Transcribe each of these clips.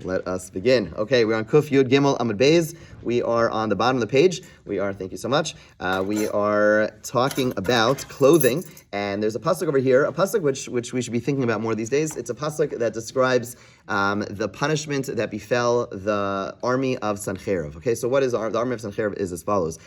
Let us begin. Okay, we're on Kuf Yud Gimel Amud Beis. We are on the bottom of the page. Thank you so much. We are talking about clothing, and there's a pasuk over here, a pasuk which we should be thinking about more these days. It's a pasuk that describes the punishment that befell the army of Sancherib. Okay, so what is the army of Sancherib is as follows.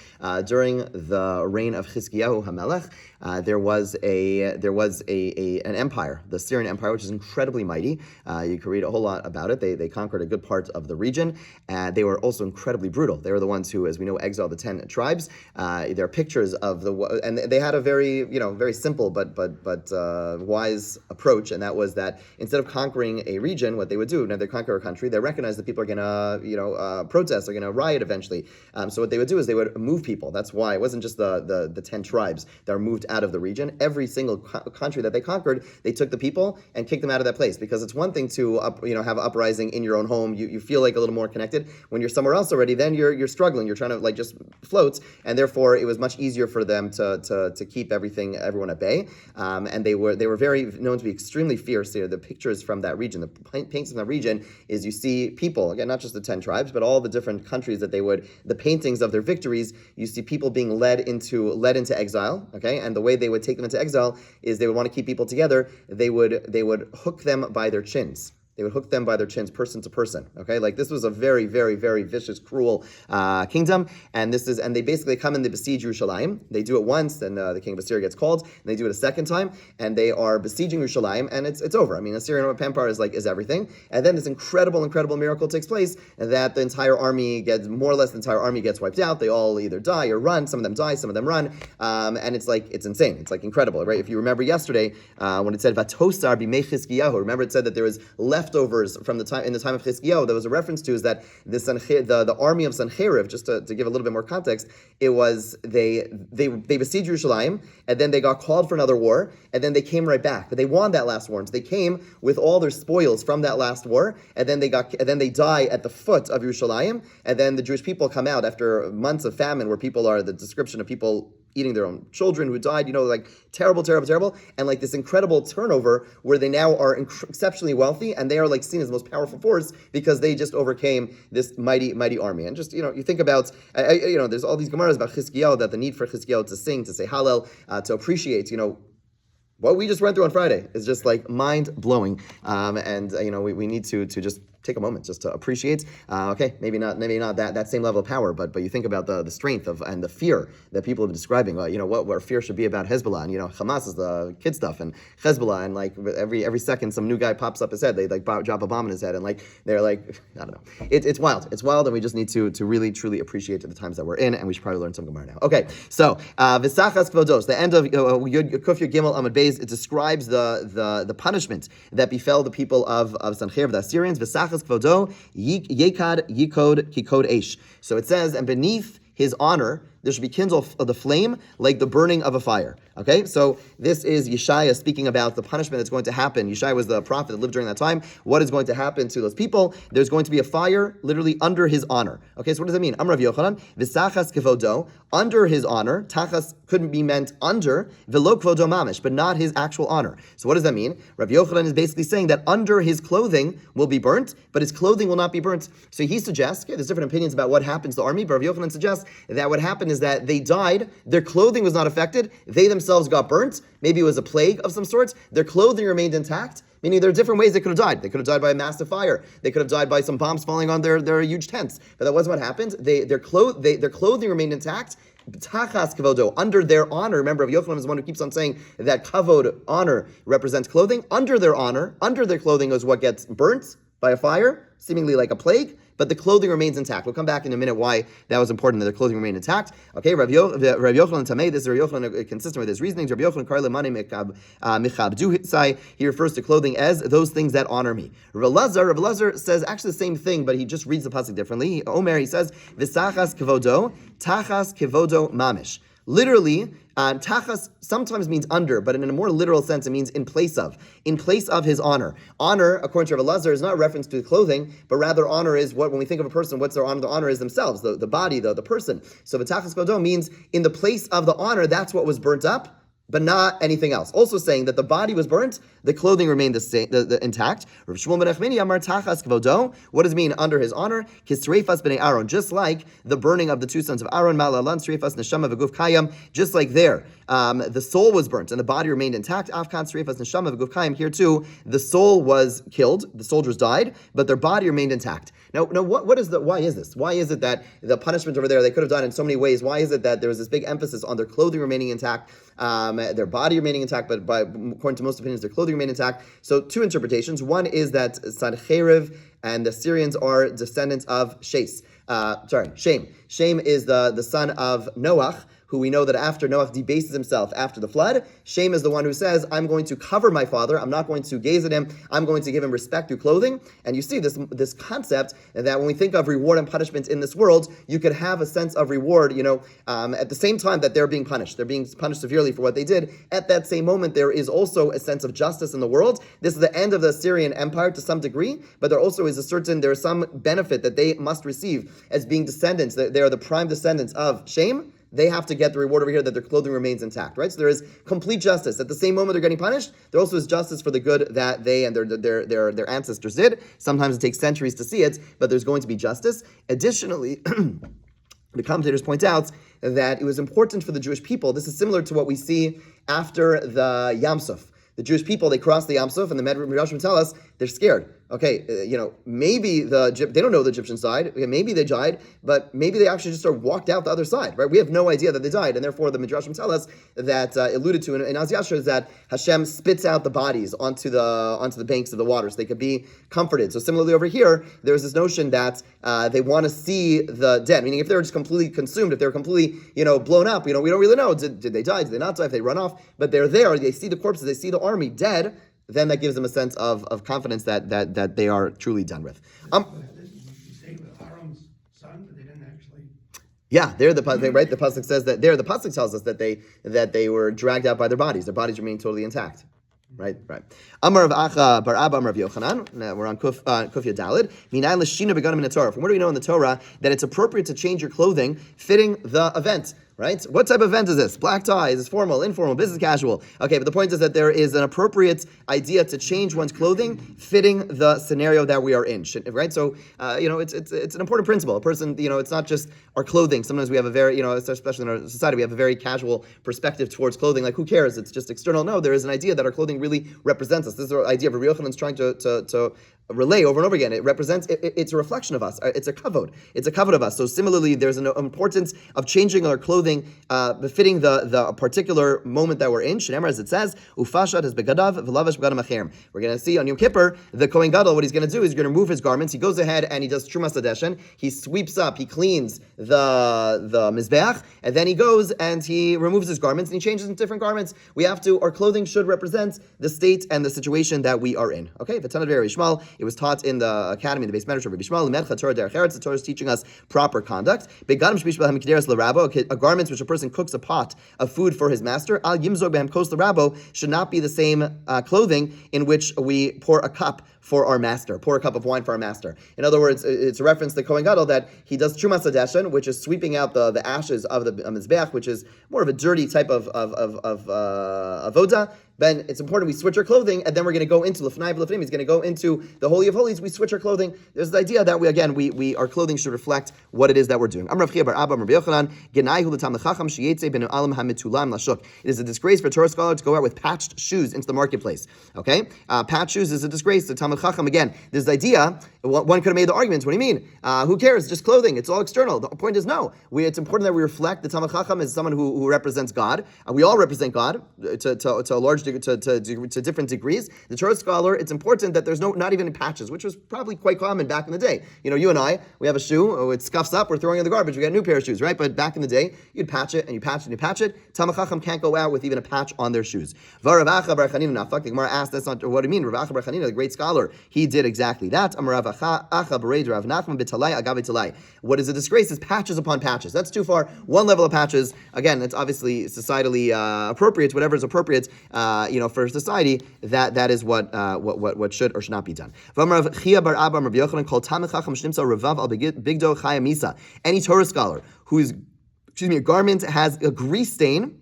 During the reign of Chizkiyahu HaMelech, there was an empire, the Syrian Empire, which is incredibly mighty. You can read a whole lot about it. They conquered a good part of the region. They were also incredibly brutal. They were the ones who, as we know, exiled the 10 tribes. There are pictures of and they had a very simple but wise approach, and that was that instead of conquering a region, what they would do, now they conquer a country, they recognize that people are going to protest, are going to riot eventually. So what they would do is they would move people. That's why it wasn't just the 10 tribes that were moved out of the region. Every single country that they conquered, they took the people and kicked them out of that place, because it's one thing to have an uprising in your own home. You feel like a little more connected. When you're somewhere else already, then you're struggling. You're trying to just float, and therefore it was much easier for them to keep everyone at bay. And they were very known to be extremely fierce. The pictures from that region, the paintings from that region, is you see people, again, not just the 10 tribes, but all the different countries that the paintings of their victories, you see people being led into exile, okay? And the way they would take them into exile is they would want to keep people together. They would hook them by their chins. They would hook them by their chins, person to person. Okay, this was a very, very, very vicious, cruel kingdom, and they basically come and they besiege Yerushalayim. They do it once, then the king of Assyria gets called, and they do it a second time, and they are besieging Yerushalayim, and it's over. I mean, Assyrian empire is everything, and then this incredible miracle takes place, that the entire army gets wiped out. They all either die or run. Some of them die, some of them run, and it's insane. It's incredible, right? If you remember yesterday when it said Vatosar b'mei Chizkiyahu, remember it said that there was leftovers from the time of Chizkiyahu. There was a reference to is that the army of Sancherib, just to give a little bit more context, it was they besieged Yerushalayim, and then they got called for another war, and then they came right back. But they won that last war, and so they came with all their spoils from that last war, and then they die at the foot of Yerushalayim, and then the Jewish people come out after months of famine, where people are the description of people eating their own children who died, terrible, and this incredible turnover where they now are exceptionally wealthy, and they are seen as the most powerful force because they just overcame this mighty army. And just, you think about, there's all these Gemaras about Chizkiyahu, that the need for Chizkiyahu to sing, to say Hallel, to appreciate, what we just went through on Friday is just mind-blowing. And we need to just take a moment just to appreciate. Maybe not that same level of power, but you think about the strength of and the fear that people have been describing. What our fear should be about Hezbollah, and Hamas is the kid stuff, and Hezbollah, and every second some new guy pops up his head. They drop a bomb in his head, and they're I don't know. It's wild. It's wild, and we just need to really truly appreciate the times that we're in, and we should probably learn some Gemara now. Okay, so V'sachas Kvodos, the end of Kuf Yud Gimel Amud Beis, it describes the punishment that befell the people of Sancherib, the Assyrians. V'sachas Kvodo Yekad Yikod Kikod Eish. So it says, and beneath his honor there should be kindled of the flame like the burning of a fire. Okay, so this is Yeshaya speaking about the punishment that's going to happen. Yeshaya was the prophet that lived during that time. What is going to happen to those people? There's going to be a fire literally under his honor. Okay, so what does that mean? Amar Rav Yochanan, v'sachas kevodo, under his honor. Tachas couldn't be meant under, v'lo kvodo mamish, but not his actual honor. So what does that mean? Rav Yochanan is basically saying that under his clothing will be burnt, but his clothing will not be burnt. So he suggests, there's different opinions about what happens to the army, but Rav Yochanan suggests that what happened is that they died, their clothing was not affected, they themselves got burnt, maybe it was a plague of some sort, their clothing remained intact, meaning there are different ways they could have died. They could have died by a massive fire, they could have died by some bombs falling on their huge tents, but that wasn't what happened. Their clothing remained intact, Tachas kavodo, under their honor. Remember, Rav Yochanan is the one who keeps on saying that kavod, honor, represents clothing. Under their honor, under their clothing is what gets burnt by a fire, seemingly like a plague, but the clothing remains intact. We'll come back in a minute why that was important, that the clothing remained intact. Okay, Rav Yochanan Tamei, this is Rav Yochanan consistent with his reasoning. Rav Yochanan Karle Mani Mechabdu Sai, he refers to clothing as those things that honor me. Rav Elazar says actually the same thing, but he just reads the pasuk differently. Omer, he says, V'sachas kevodo, tachas kevodo mamish. Literally, tachas sometimes means under, but in a more literal sense, it means in place of his honor. Honor, according to Rav Elazar, is not a reference to clothing, but rather honor is when we think of a person, what's their honor? The honor is themselves, the body, the person. So v'tachas kodo means in the place of the honor, that's what was burnt up. but not anything else. Also saying that the body was burnt, the clothing remained intact. Rav Shmuel ben Achmini amar tachas kvodo. What does it mean under his honor? Kisreifas b'nei Aaron, just like the burning of the two sons of Aaron, Malalan, Sreifas neshama v'guf kayam, just like there, the soul was burnt and the body remained intact. Afkan Sreifas neshama v'guf kayam. Here too, the soul was killed, the soldiers died, but their body remained intact. Now, why is this? Why is it that the punishment over there they could have done in so many ways? Why is it that there was this big emphasis on their clothing remaining intact, their body remaining intact, but according to most opinions, their clothing remained intact? So two interpretations. One is that Sancheriv and the Syrians are descendants of Shem. Shem is the son of Noach, who we know that after Noach debases himself after the flood, Shem is the one who says, I'm going to cover my father, I'm not going to gaze at him, I'm going to give him respect through clothing. And you see this concept that when we think of reward and punishment in this world, you could have a sense of reward, at the same time that they're being punished severely for what they did. At that same moment, there is also a sense of justice in the world. This is the end of the Assyrian Empire to some degree, but there also is there is some benefit that they must receive as being descendants, that they are the prime descendants of Shem. They have to get the reward over here that their clothing remains intact, right? So there is complete justice. At the same moment they're getting punished, there also is justice for the good that they and their ancestors did. Sometimes it takes centuries to see it, but there's going to be justice. Additionally, the commentators point out that it was important for the Jewish people. This is similar to what we see after the Yam Suf. The Jewish people, they cross the Yam Suf, and the Midrashim tell us they're scared. Okay, maybe they don't know the Egyptian side. Okay, maybe they died, but maybe they actually just walked out the other side, right? We have no idea that they died, and therefore the Midrashim tell us that alluded to in Az Yashar is that Hashem spits out the bodies onto the banks of the water so they could be comforted. So similarly over here, there's this notion that they want to see the dead, meaning if they were just completely consumed, if they were completely blown up, we don't really know. Did they die? Did they not die? If they run off, but they're there, they see the corpses, they see the army dead. Then that gives them a sense of confidence that they are truly done with. Aaron's son, but they didn't actually. Yeah, they're the pasuk, right? The pasuk says that there. The pasuk tells us that they were dragged out by their bodies. Their bodies remain totally intact. Right. Amar of Acha bar Abba Amar of Yochanan. Now we're on Kuf Yadalid. Minayin l'shina beganim in the Torah. From where do we know in the Torah that it's appropriate to change your clothing fitting the event? Right? What type of event is this? Black tie? Is this formal, informal, business casual? Okay, but the point is that there is an appropriate idea to change one's clothing fitting the scenario that we are in. Right? So, it's an important principle. A person, it's not just our clothing. Sometimes we have a very, especially in our society, we have a very casual perspective towards clothing. Like, who cares? It's just external. No, there is an idea that our clothing really represents us. This is the idea of Rabbi Yochanan's trying to relay over and over again. It represents, it's a reflection of us. It's a kavod. It's a kavod of us. So similarly, there's an importance of changing our clothing befitting the particular moment that we're in. Shneimar, as it says, Ufashat is begadav v'lavash begadim acherim. We're going to see on Yom Kippur, the Kohen Gadol, what he's going to do is he's going to remove his garments. He goes ahead and he does Trumas Hadeshen. He sweeps up, he cleans the Mizbeach, and then he goes and he removes his garments and he changes into different garments. Our clothing should represent the state and the situation that we are in. Okay, V'tanad Rabbi Yishmael, it was taught in the academy, the base manager of Rabbi Yishmael, L'medcha Torah derech eretz, the Torah is teaching us proper conduct. Begadim shmish b'hem k'deres l'rabo, a garments which a person cooks a pot of food for his master, al yimzog b'hem kos l'rabo, should not be the same clothing in which we pour a cup for our master, pour a cup of wine for our master. In other words, it's a reference to Kohen Gadol that he does Trumas Hadeshen, which is sweeping out the ashes of the Mizbeach, which is more of a dirty type of avoda. Then it's important we switch our clothing, and then we're going to go into Lefnai V'Lefnim. He's going to go into the Holy of Holies. We switch our clothing. There's the idea that we our clothing should reflect what it is that we're doing. It is a disgrace for a Torah scholar to go out with patched shoes into the marketplace. Okay, patched shoes is a disgrace to Talmid Chacham. Again, this idea. One could have made the arguments. What do you mean? Who cares? Just clothing. It's all external. The point is no. It's important that we reflect the Talmid Chacham as someone who represents God. We all represent God to a large degree, to different degrees. The Torah scholar, it's important that there's not even patches, which was probably quite common back in the day. You and I, we have a shoe, it scuffs up, we're throwing it in the garbage, we got a new pair of shoes, right? But back in the day, you'd patch it and you patch it and you patch it. Talmid Chacham can't go out with even a patch on their shoes. Rav Acha bar Chanina, now fuck, the Gemara asked, that's not what do you mean? Rav Acha bar Chanina, the great scholar, he did exactly that. What is a disgrace is patches upon patches. That's too far. One level of patches, again, it's obviously societally appropriate, whatever is appropriate, for society, that is what should or should not be done. Any Torah scholar whose garment has a grease stain,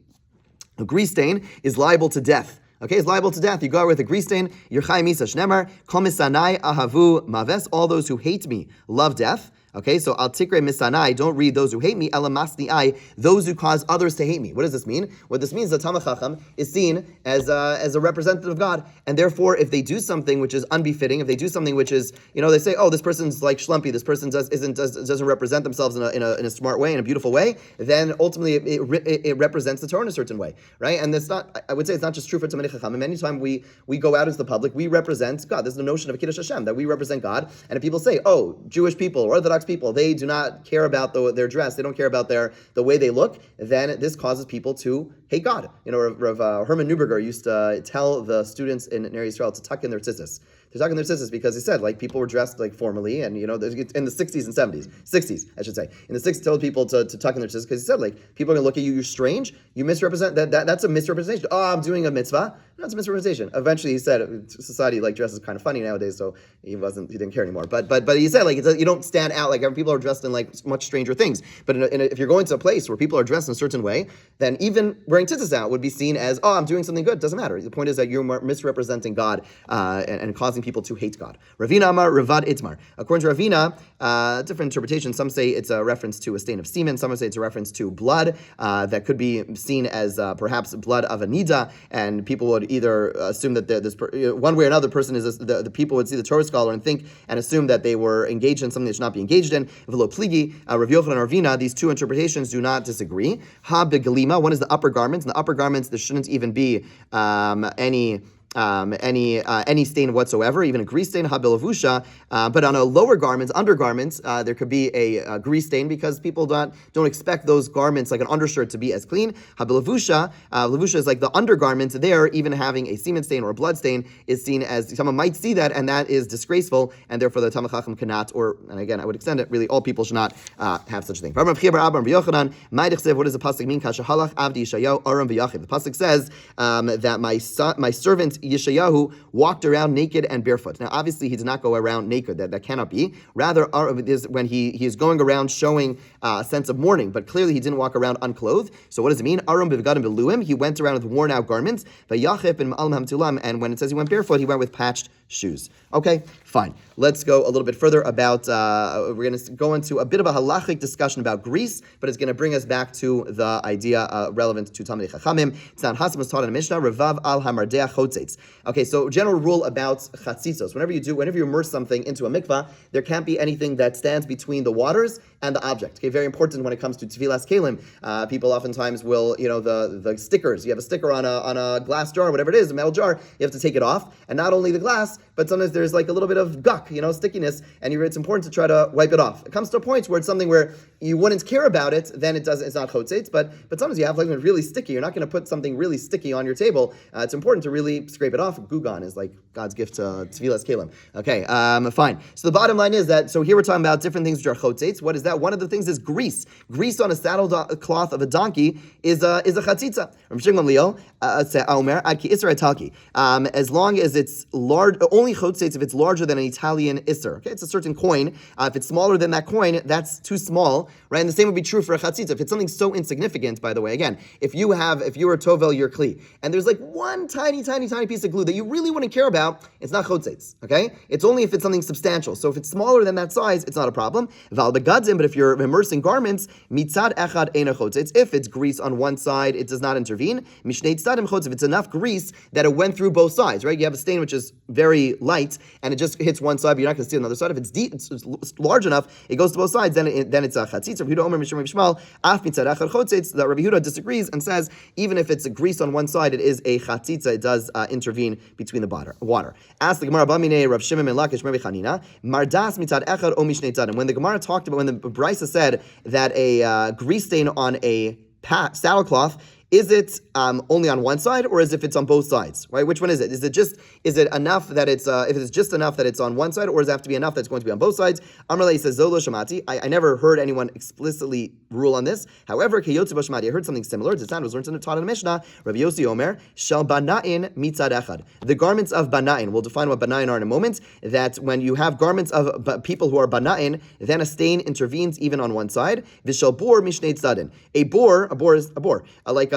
A grease stain is liable to death. Okay, it's liable to death. You go out with a grease stain, you're chai misa shnemar, kol misanai ahavu maves, all those who hate me love death. Okay, so al tikre misanai, don't read those who hate me, ela masni ai, those who cause others to hate me. What does this mean? What this means is that Talmid Chacham is seen as a representative of God, and therefore, if they do something which is unbefitting, if they do something which is, they say, oh, this person's like schlumpy, this person doesn't represent themselves in a smart way, in a beautiful way, then ultimately it represents the Torah in a certain way, right? And it's not, I would say, it's not just true for Talmid Chacham. Anytime we go out as the public, we represent God. There's the notion of Kiddush Hashem, that we represent God, and if people say, oh, Jewish people, Orthodox people, they do not care about their dress, they don't care about the way they look, then this causes people to hate God. Rav Herman Neuberger used to tell the students in Ner Yisrael to tuck in their tzitzis. They're talking their sisters because he said, people were dressed formally, and in the 60s and 70s, 60s, I should say. In the 60s, told people to tuck in their sisters because he said, people are going to look at you, you're strange, you misrepresent, that's a misrepresentation. Oh, I'm doing a mitzvah. No, it's a misrepresentation. Eventually, he said, society dresses kind of funny nowadays, so he didn't care anymore. But he said, you don't stand out, people are dressed in much stranger things. But if you're going to a place where people are dressed in a certain way, then even wearing tzitzis out would be seen as, oh, I'm doing something good. It doesn't matter. The point is that you're misrepresenting God and causing people to hate God. Ravina Amar Ravad Itmar. According to Ravina, different interpretations. Some say it's a reference to a stain of semen. Some say it's a reference to blood that could be seen as perhaps blood of a nida, and people would either assume that one way or another person is the people would see the Torah scholar and think and assume that they were engaged in something they should not be engaged in. V'lo pligi, Rav Yochanan and Ravina, these two interpretations do not disagree. Ha begalima, one is the upper garments. In the upper garments, there shouldn't even be any stain whatsoever, even a grease stain, habilavusha. But on a lower garments, undergarments, there could be a grease stain because people don't expect those garments, like an undershirt, to be as clean. Habilavusha, lavusha is like the undergarment. There, even having a semen stain or a blood stain is seen as, someone might see that, and that is disgraceful, and therefore the Talmid Chacham cannot, and again, I would extend it, really, all people should not have such a thing. What does the pasuk mean? The pasuk says that my servant Yeshayahu walked around naked and barefoot. Now, obviously, he did not go around naked. That cannot be. Rather, when he is going around showing a sense of mourning, but clearly he didn't walk around unclothed. So what does it mean? Aram b'vgadim beluim. He went around with worn out garments. And when it says he went barefoot, he went with patched shoes. Okay, fine. Let's go a little bit further about, we're going to go into a bit of a halachic discussion about grease, but it's going to bring us back to the idea relevant to Talmidei Chachamim. It's not Hasim was taught in the Mishnah, Revav al hamardeach chotzetz. Okay, so general rule about chatzitzos. Whenever you immerse something into a mikvah, there can't be anything that stands between the waters and the object. Okay, very important when it comes to tevilas kelim. People oftentimes will, the stickers. You have a sticker on a glass jar, whatever it is, a metal jar. You have to take it off, and not only the glass, but sometimes there's a little bit of guck, stickiness, and it's important to try to wipe it off. It comes to a point where it's something where you wouldn't care about it, then it's not chotzetz, but sometimes you have something really sticky. You're not going to put something really sticky on your table. It's important to really scrape it off. Gugan is like God's gift to tevilas kelim. Okay, fine. So the bottom line is that, so here we're talking about different things which are chotzetz. What is that? One of the things is grease. Grease on a saddle cloth of a donkey is a chatzitza. As long as it's large, only chotzetz if it's larger than an Italian isser. Okay, it's a certain coin. If it's smaller than that coin, that's too small, right? And the same would be true for a chatzitza. If it's something so insignificant, by the way, again, if you were tovel your kli, and there's one tiny piece of glue that you really wouldn't care about, it's not chotzetz. Okay, it's only if it's something substantial. So if it's smaller than that size, it's not a problem. Val begadzim, but if you're immersing garments, mitzad echad eina chotzetz. If it's grease on one side, it does not intervene. Mishnei tzadim chotzetz. If it's enough grease that it went through both sides, right? You have a stain which is very light and it just hits one side, but you're not going to see another side. If it's deep, it's large enough, it goes to both sides, then it's a chatzitz. Rabbi Yehuda Omer Mishmar Mishmal af mitzad echad chotzetz. That Rabbi Yehuda disagrees and says even if it's a grease on one side, it is a chatzitza. It does intervene between the water. Ask the Gemara Bamine Rav Shimon ben Lakish Rabbi Chanina mardas mitzad echad o mishnei tzadim. When the Gemara talked about, when the Brisa said that a grease stain on a saddle cloth, is it only on one side, or is it if it's on both sides? Right? Which one is it? Is it enough that it's if it's just enough that it's on one side, or does it have to be enough that's going to be on both sides? Amrle says Zolo Shamati. I never heard anyone explicitly rule on this. However, Keyotzi Bashmati, I heard something similar. Tzan was learned in the Taught in the Mishnah. Rabbi Yossi Omer Shel Bana'in Mitzad Echad. The garments of Bana'in. We'll define what Bana'in are in a moment. That when you have garments of people who are Bana'in, then a stain intervenes even on one side. Vishal Bor Mishnei Tzadin. A bor is a bor, like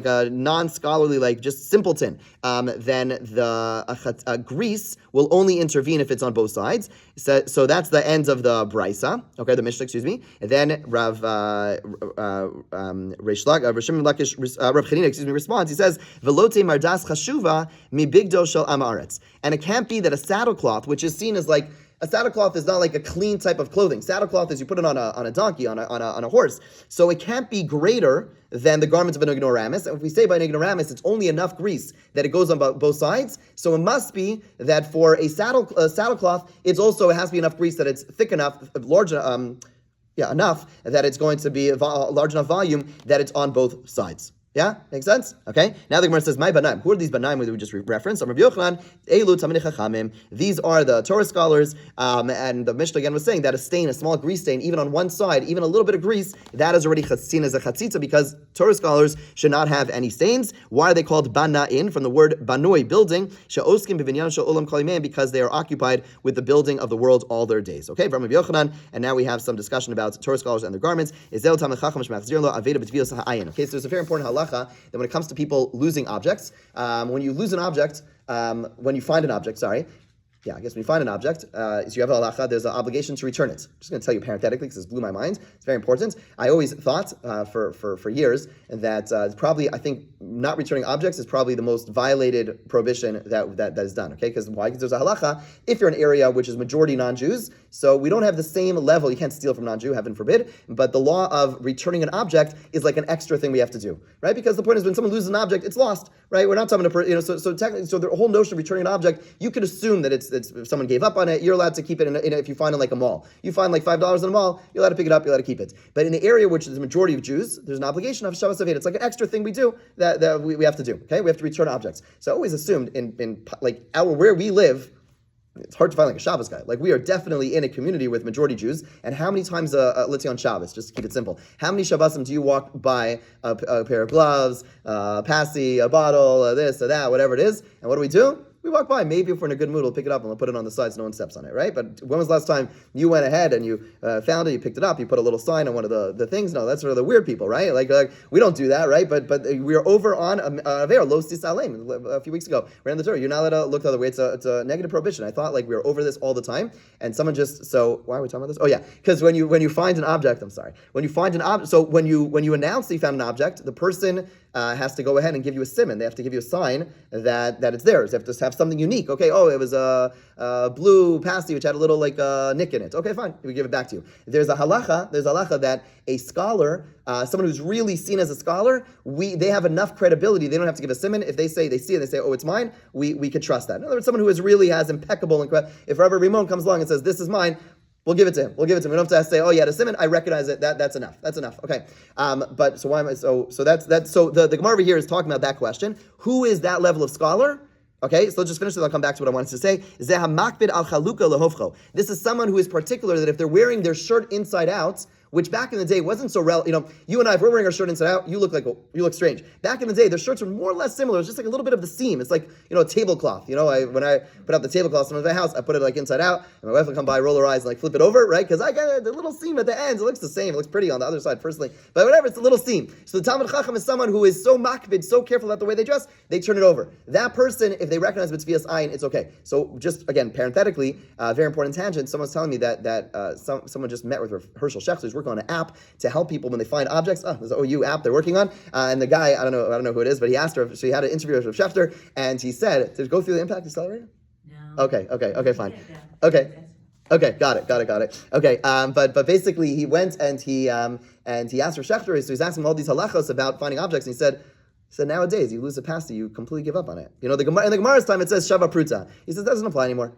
a non-scholarly, like just simpleton, then the grease will only intervene if it's on both sides. So that's the end of the brisa. Okay, the Mishnah, excuse me. And then Rav Chanina, responds. He says, "Velote mardas chashuva mi bigdo shel am haaretz." And it can't be that a saddlecloth, which is seen as like a saddlecloth, is not like a clean type of clothing. Saddlecloth is you put it on a donkey, on a horse. So it can't be greater than the garments of an ignoramus. And if we say by an ignoramus, it's only enough grease that it goes on both sides. So it must be that for a saddlecloth, it has to be enough grease that it's thick enough, enough that it's going to be a large enough volume that it's on both sides. Yeah, makes sense? Okay. Now the Gemara says, "My banaim." Who are these banaim that we just referenced? Rabbi Yochanan, Elu Talmidei Chachamim. These are the Torah scholars. And the Mishnah again was saying that a stain, a small grease stain, even on one side, even a little bit of grease, that is already seen as a chatzitza because Torah scholars should not have any stains. Why are they called bana'in? From the word banoi, building. She'oskim b'vinyan she'olam kol yimei, because they are occupied with the building of the world all their days. Okay, from Rabbi Yochanan. And now we have some discussion about Torah scholars and their garments. Okay, so there's a very important halakha that when it comes to people losing objects, when you lose an object, when you find an object, when you find an object, so you have a halacha, there's an obligation to return it. I'm just going to tell you parenthetically because this blew my mind. It's very important. I always thought for years that probably, I think, not returning objects is probably the most violated prohibition that is done. Okay, because why? Because there's a halacha. If you're in an area which is majority non-Jews, so we don't have the same level. You can't steal from non-Jew, heaven forbid. But the law of returning an object is like an extra thing we have to do, right? Because the point is, when someone loses an object, it's lost, right? We're not talking to, so technically, so the whole notion of returning an object, you could assume that it's if someone gave up on it, you're allowed to keep it if you find it like a mall. You find like $5 in a mall, you're allowed to pick it up, you're allowed to keep it. But in an area which is the majority of Jews, there's an obligation of Shabbos Aved. It's like an extra thing we do that we have to do. Okay, we have to return objects. So I always assumed in like where we live, it's hard to find like a Shabbos guy. Like we are definitely in a community with majority Jews. And how many times, let's say on Shabbos, just to keep it simple, how many Shabbosim do you walk by a pair of gloves, a passy, a bottle, this or that, whatever it is, and what do? We walk by. Maybe if we're in a good mood, we'll pick it up and we'll put it on the side so no one steps on it, right? But when was the last time you went ahead and you found it, you picked it up, you put a little sign on one of the things? No, that's sort of the weird people, right? Like we don't do that, right? But we are over on Aver, Lo Sisalem, a few weeks ago. We're in the Torah. You're not allowed to look the other way. It's a negative prohibition. I thought like we were over this all the time. And someone why are we talking about this? Oh yeah, because when you find an object, when you find an object, so when you announce that you found an object, the person has to go ahead and give you a siman. They have to give you a sign that it's theirs. They have to have something unique. Okay, it was a blue pasty which had a little like nick in it. Okay, fine, we give it back to you. There's a halacha that a scholar, someone who's really seen as a scholar, they have enough credibility. They don't have to give a siman. If they see it, they say, it's mine, we could trust that. In other words, someone who really has impeccable, if Rabbi Rimon comes along and says, this is mine, we'll give it to him. We don't have to say, you had a siman. I recognize it. That's enough. Okay. But so why am I? So that's so the Gemara over here is talking about that question. Who is that level of scholar? Okay, so let's just finish this. I'll come back to what I wanted to say. This is someone who is particular that if they're wearing their shirt inside out, which back in the day wasn't so relevant. You and I, if we're wearing our shirt inside out, you look strange. Back in the day, their shirts were more or less similar. It's just like a little bit of the seam. It's like, a tablecloth. When I put out the tablecloth in my house, I put it like inside out, and my wife will come by, roll her eyes, and like flip it over, right? Because I got the little seam at the ends. It looks the same. It looks pretty on the other side, personally. But whatever, it's a little seam. So the Talmid Chacham is someone who is so makpid, so careful about the way they dress, they turn it over. That person, if they recognize B'tzvias Ayin, it's okay. So just, again, parenthetically, very important tangent, someone's telling me that someone just met with Herschel Schechter, who's working on an app to help people when they find objects. There's an OU app they're working on, and the guy, I don't know who it is, but he asked her. So he had an interview with Schefter, and he said, "Did it go through the impact accelerator?" No. Okay, fine. Okay, got it. Okay, but basically he went and he asked for Schefter, so he's asking him all these halachos about finding objects, and he said nowadays you lose a pasty, you completely give up on it. In the Gemara's time it says shava pruta. He says that doesn't apply anymore.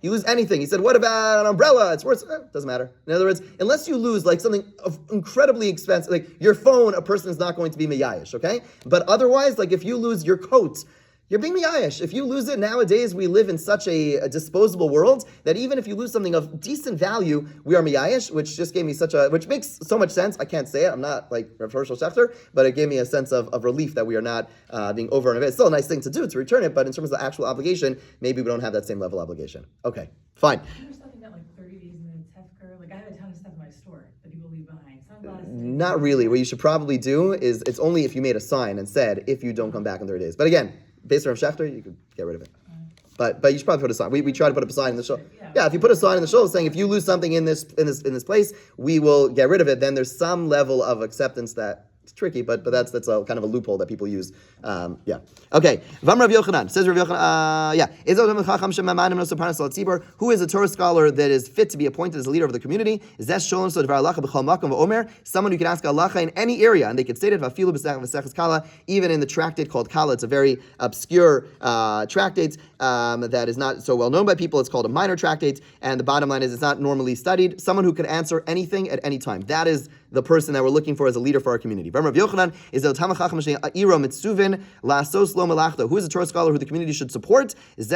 You lose anything. He said, what about an umbrella? It's worse. Doesn't matter. In other words, unless you lose like something of incredibly expensive, like your phone, a person is not going to be miyayish, okay? But otherwise, like if you lose your coat, you're being miyayish. If you lose it, nowadays we live in such a disposable world that even if you lose something of decent value, we are miyayish, which just gave me which makes so much sense. I can't say it. I'm not like Rav Herschel Schechter, but it gave me a sense of relief that we are not being over and over. It's still a nice thing to do, to return it, but in terms of the actual obligation, maybe we don't have that same level of obligation. Okay, fine. You were talking about like 30 days in tefker? Like I have a ton of stuff in my store that people leave behind. Sunglasses. Not really. What you should probably do is it's only if you made a sign and said, if you don't come back in 30 days. But again, based on Schechter, you could get rid of it. But you should probably put a sign. We try to put up a sign in the show. Yeah, if you put a sign in the show saying if you lose something in this place, we will get rid of it. Then there's some level of acceptance that it's tricky, but that's a kind of a loophole that people use. Yeah. Okay. Vam Rav Yochanan says Rav Yochanan. Who is a Torah scholar that is fit to be appointed as a leader of the community? Someone who can ask halacha in any area, and they could state it. Even in the tractate called Kala, it's a very obscure tractate that is not so well known by people. It's called a minor tractate, and the bottom line is it's not normally studied. Someone who can answer anything at any time. That is the person that we're looking for as a leader for our community. Rav Yochanan is who is a Torah scholar who the community should support. It's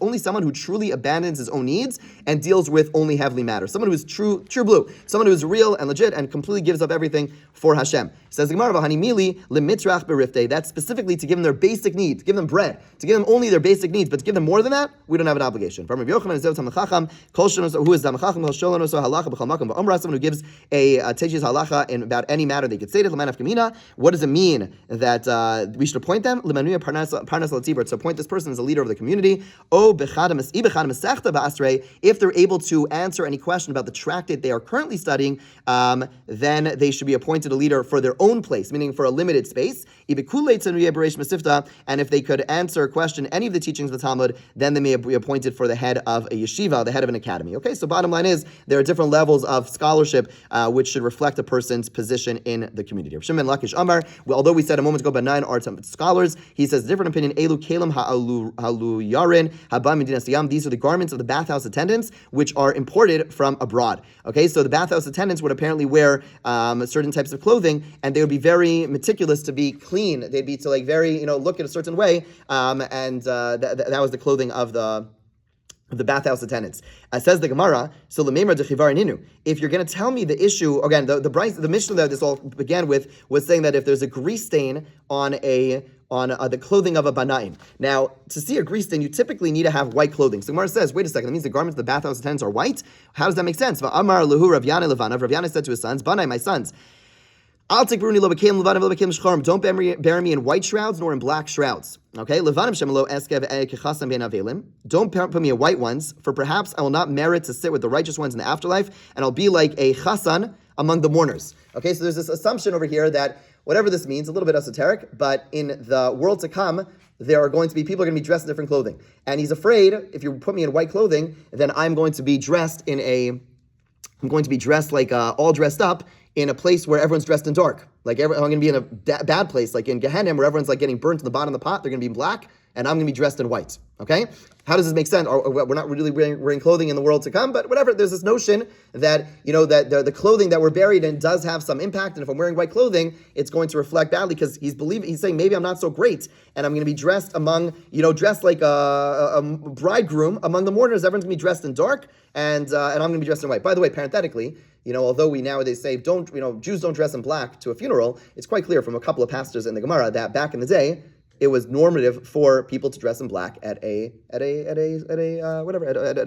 only someone who truly abandons his own needs and deals with only heavenly matters. Someone who is true blue. Someone who is real and legit and completely gives up everything for Hashem. Says the Gemara, that's specifically to give them their basic needs, to give them bread, to give them only their basic needs, but to give them more than that, we don't have an obligation. Rav Yochanan is who is someone who gives teaches halacha in about any matter they could say it. What does it mean that we should appoint them? To appoint this person as a leader of the community. If they're able to answer any question about the tractate they are currently studying, then they should be appointed a leader for their own place, meaning for a limited space. And if they could answer a question, any of the teachings of the Talmud, then they may be appointed for the head of a yeshiva, the head of an academy. Okay, so bottom line is there are different levels of scholarship which should reflect a person's position in the community. Rav Shimon Lakish Amar, although we said a moment ago about 9 are scholars, he says different opinion. Elu kelim ha'alu yarin haba medinas yam. These are the garments of the bathhouse attendants which are imported from abroad. Okay, so the bathhouse attendants would apparently wear certain types of clothing, and they would be very meticulous to be clean. They'd be to very look in a certain way, and that was the clothing of the bathhouse attendants. Says the Gemara, so l'meimar dechivar ninu. If you're going to tell me the issue, again, the Mishnah that this all began with was saying that if there's a grease stain on the clothing of a banaim. Now, to see a grease stain, you typically need to have white clothing. So the Gemara says, wait a second, that means the garments of the bathhouse attendants are white? How does that make sense? Amar lehu Rav Yana levanav. Rav Yana said to his sons, Banai, my sons, don't bury me in white shrouds nor in black shrouds. Okay, don't put me in white ones, for perhaps I will not merit to sit with the righteous ones in the afterlife, and I'll be like a chasan among the mourners. Okay, so there's this assumption over here that whatever this means, a little bit esoteric, but in the world to come, there are going to be people are going to be dressed in different clothing, and he's afraid if you put me in white clothing, then I'm going to be dressed like all dressed up in a place where everyone's dressed in dark. I'm going to be in a bad place, like in Gehenna, where everyone's getting burnt to the bottom of the pot. They're going to be in black, and I'm going to be dressed in white. Okay? How does this make sense? We're not really wearing clothing in the world to come, but whatever. There's this notion that, that the clothing that we're buried in does have some impact, and if I'm wearing white clothing, it's going to reflect badly, because he's saying maybe I'm not so great, and I'm going to be dressed dressed like a bridegroom among the mourners. Everyone's going to be dressed in dark, and I'm going to be dressed in white. By the way, parenthetically, although we nowadays say Jews don't dress in black to a funeral, it's quite clear from a couple of pastors in the Gemara that back in the day, it was normative for people to dress in black at a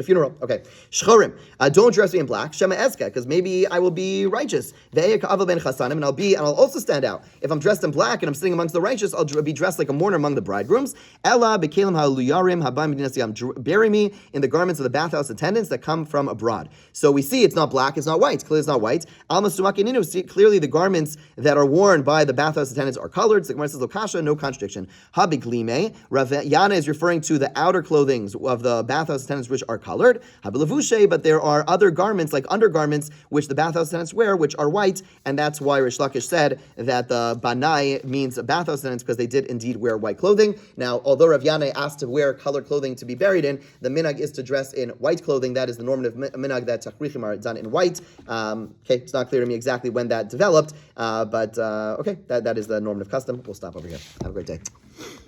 funeral. Okay, shchorim, don't dress me in black. Shema eska, because maybe I will be righteous. And I'll also stand out. If I'm dressed in black and I'm sitting amongst the righteous, I'll be dressed like a mourner among the bridegrooms. Ella bekelim ha'luyarim habam medinas yam. Bury me in the garments of the bathhouse attendants that come from abroad. So we see it's not black, it's not white. Clearly it's not white. Clearly the garments that are worn by the bathhouse attendants are colored. So the Gemara says lokasha, no contradiction. Habiglime, Rav Yana is referring to the outer clothing of the bathhouse attendants which are colored. Habilavushe, but there are other garments like undergarments which the bathhouse attendants wear which are white, and that's why Rish Lakish said that the banai means bathhouse attendants, because they did indeed wear white clothing. Now, although Rav Yana asked to wear colored clothing to be buried in, the minhag is to dress in white clothing. That is the normative minhag that tachrichim are done in white. It's not clear to me exactly when that developed, but that is the normative custom. We'll stop over here. Have a great day.